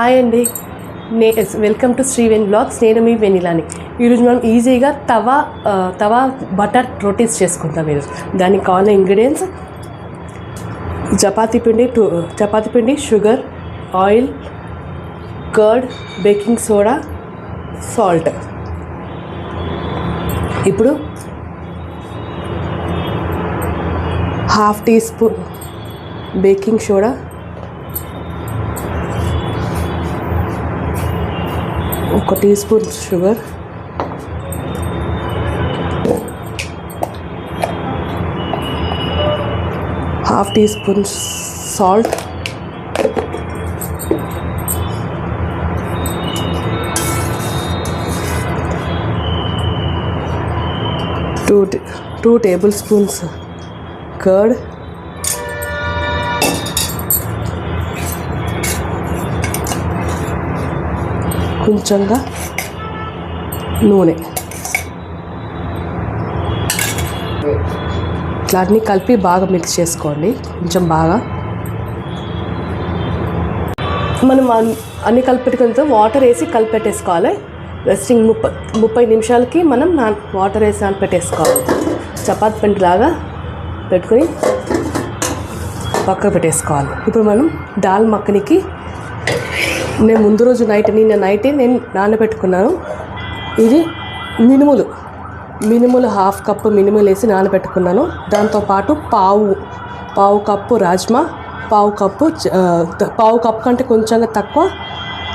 Hi అండి, welcome to Sriveni blogs. నేను మీ వెనిలాని. ఈరోజు మనం ఈజీగా తవా బటర్ రోటీస్ చేసుకుంటాం. ఈరోజు దానికి కావాల్సిన ఇంగ్రీడియంట్స్: చపాతీ పిండి, sugar, oil, curd, baking soda, salt. ఇప్పుడు half teaspoon baking soda, ఒక teaspoon sugar, half teaspoon salt, two tablespoons curd, కొంచెంగా నూనె. ఇట్లా అన్నీ కలిపి బాగా మిక్స్ చేసుకోండి. కొంచెం బాగా మనం అన్నీ కలిపెట్టుకున్న వాటర్ వేసి కలిపెట్టేసుకోవాలి. రెస్టింగ్ 30 నిమిషాలకి మనం వాటర్ వేసి నానపెట్టేసుకోవాలి. చపాతీ పిండిలాగా పెట్టుకొని పక్క పెట్టేసుకోవాలి. ఇప్పుడు మనం దాల్ మఖనీకి నేను ముందు రోజు నిన్న నైటే నేను నానబెట్టుకున్నాను. ఇది మినుములు హాఫ్ కప్పు మినుములు వేసి నానబెట్టుకున్నాను. దాంతోపాటు పావు కప్పు రాజ్మా, పావు కప్పు కంటే కొంచెంగా తక్కువ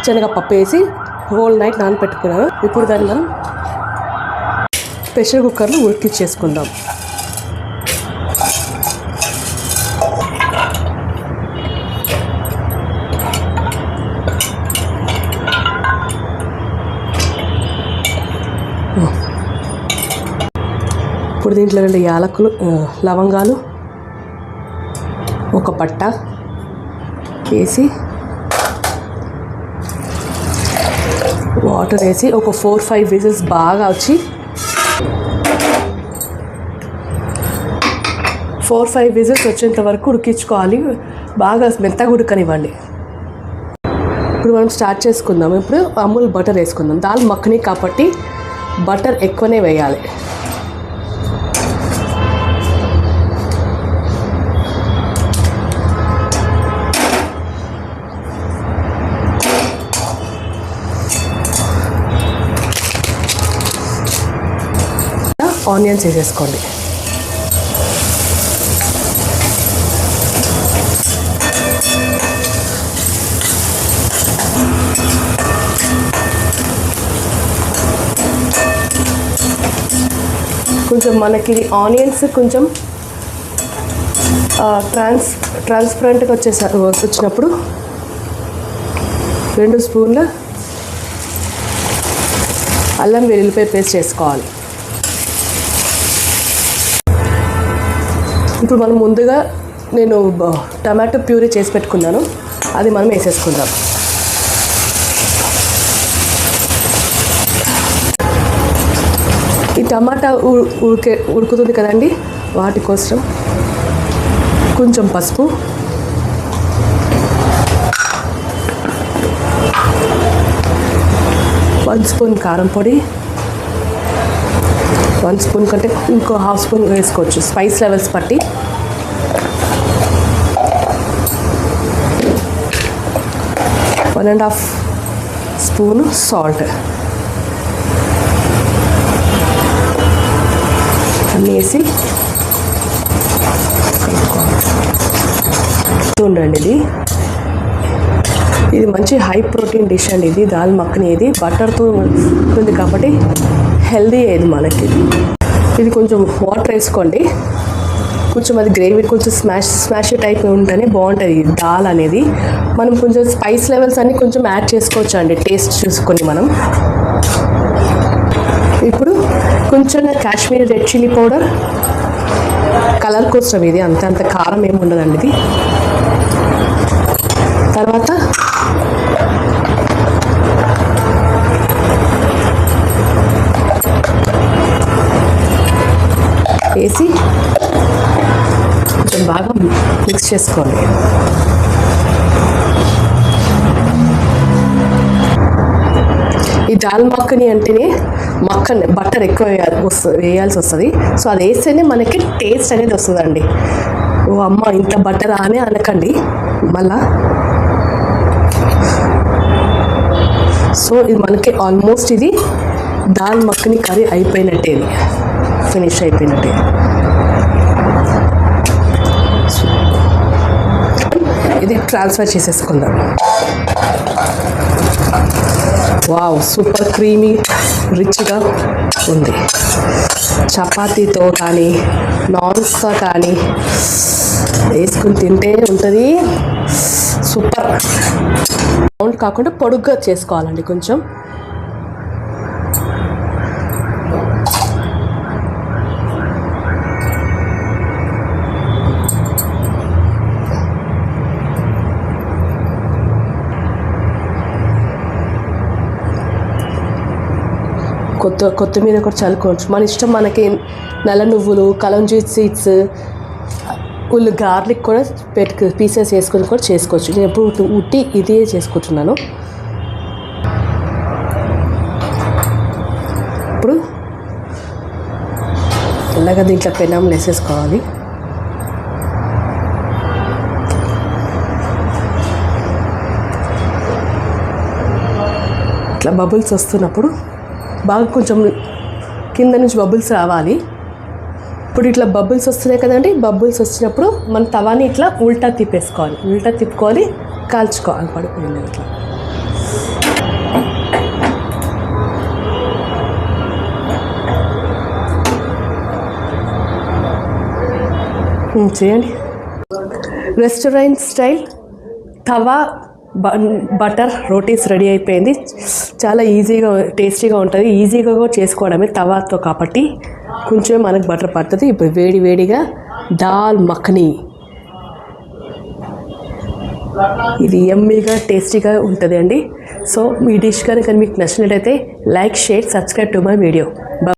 శనగపప్పు వేసి హోల్ నైట్ నానబెట్టుకున్నాను. ఇప్పుడు దాన్ని మనం ప్రెషర్ కుక్కర్లో ఉడికించేసుకుందాం. ఇప్పుడు దీంట్లో 2 యాలకులు, లవంగాలు, ఒక పట్ట వేసి వాటర్ వేసి ఒక 4-5 విజిల్స్ బాగా వచ్చి 4-5 విజిల్స్ వచ్చేంత వరకు ఉడికించుకోవాలి. బాగా మెత్తగా ఉడకనివ్వండి. ఇప్పుడు మనం స్టార్ట్ చేసుకుందాం. ఇప్పుడు అమూల్ బటర్ వేసుకుందాం. దాల్ మఖనీ కాబట్టి బటర్ ఎక్కువనే వేయాలి. ఆనియన్స్ వేసేసుకోండి. కొంచెం మనకి ఆనియన్స్ కొంచెం ట్రాన్స్పరెంట్గా వచ్చినప్పుడు 2 స్పూన్ల అల్లం వెల్లుల్లిపాయ పేస్ట్ చేసుకోవాలి. ఇప్పుడు మనం ముందుగా నేను టమాటో ప్యూరీ చేసి పెట్టుకున్నాను, అది మనం వేసేసుకుందాం. ఈ టమాటా ఉడుకుతుంది కదండి, వాటి కోసం కొంచెం పసుపు, వన్ స్పూన్ కారం పొడి, 1 స్పూన్ కంటే ఇంకో హాఫ్ స్పూన్ వేసుకోవచ్చు స్పైస్ లెవెల్స్ బట్టి. One and half spoon salt అన్నీ వేసి ఉండండి. ఇది మంచి హై ప్రోటీన్ డిష్ అండి. ఇది దాల్ మఖనీ. ఇది బటర్తో ఉంటుంది కాబట్టి హెల్దీ అయ్యేది మనకి. ఇది కొంచెం వాటర్ వేసుకోండి. కొంచెం అది గ్రేవీ కొంచెం స్మాష్ టైప్ ఉంటేనే బాగుంటుంది దాల్ అనేది. మనం కొంచెం స్పైస్ లెవెల్స్ అన్నీ కొంచెం యాడ్ చేసుకోవచ్చు అండి, టేస్ట్ చూసుకొని మనం. ఇప్పుడు కొంచెం Kashmiri red chilli powder colour కోసం. ఇది అంత కారం ఏమి ఉండదండి. ఇది తర్వాత వేసి కొంచెం బాగా మిక్స్ చేసుకోండి. ఈ దాల్ మఖని అంటేనే బటర్ ఎక్కువ వేయాల్సి వస్తుంది. సో అది వేస్తేనే మనకి టేస్ట్ అనేది వస్తుందండి. ఓ అమ్మ ఇంత బటర్ అని అనకండి మళ్ళా. సో ఇది మనకి ఆల్మోస్ట్ ఇది దాల్ మఖని కర్రీ అయిపోయినట్టే, ఫినిష్ అయిపోయినట్టే. ఇది ట్రాన్స్ఫర్ చేసేసుకుందాం. వావ్, సూపర్ క్రీమీ రిచ్గా ఉంది. చపాతీతో కానీ నాన్స్తో కానీ వేసుకుని తింటే ఉంటుంది సూపర్. రౌండ్ కాకుండా పొడుగ్గా చేసుకోవాలండి కొంచెం. కొత్తిమీర కూడా చల్లుకోవచ్చు మన ఇష్టం. మనకి నల్ల నువ్వులు, కలంజీ సీడ్స్, గార్లిక్ కూడా పీసెస్ వేసుకొని కూడా చేసుకోవచ్చు. నేను ఎప్పుడు ఉట్టి ఇదే చేసుకుంటున్నాను. ఇప్పుడు ఇలాగ దీంట్లో పెనం వేసేసుకోవాలి. ఇట్లా బబుల్స్ వస్తున్నప్పుడు బాగా కొంచెం కింద నుంచి బబుల్స్ రావాలి. ఇప్పుడు ఇట్లా బబుల్స్ వస్తున్నాయి కదండి. బబుల్స్ వచ్చినప్పుడు మన తవాని ఇట్లా ఉల్టా తిప్పుకోవాలి, కాల్చుకోవాలి. పడిపోయింది ఇట్లా. చేయండి. రెస్టారెంట్ స్టైల్ తవా బటర్ రోటీస్ రెడీ అయిపోయింది. చాలా ఈజీగా టేస్టీగా ఉంటుంది. ఈజీగా కూడా చేసుకోవడమే తవాతో కాబట్టి కొంచెం మనకు బటర్ పడుతుంది. ఇప్పుడు వేడిగా దాల్ మఖని, ఇది యమ్మీగా టేస్టీగా ఉంటుంది అండి. సో ఈ డిష్ కనుక మీకు నచ్చినట్టయితే like, share, subscribe to my video.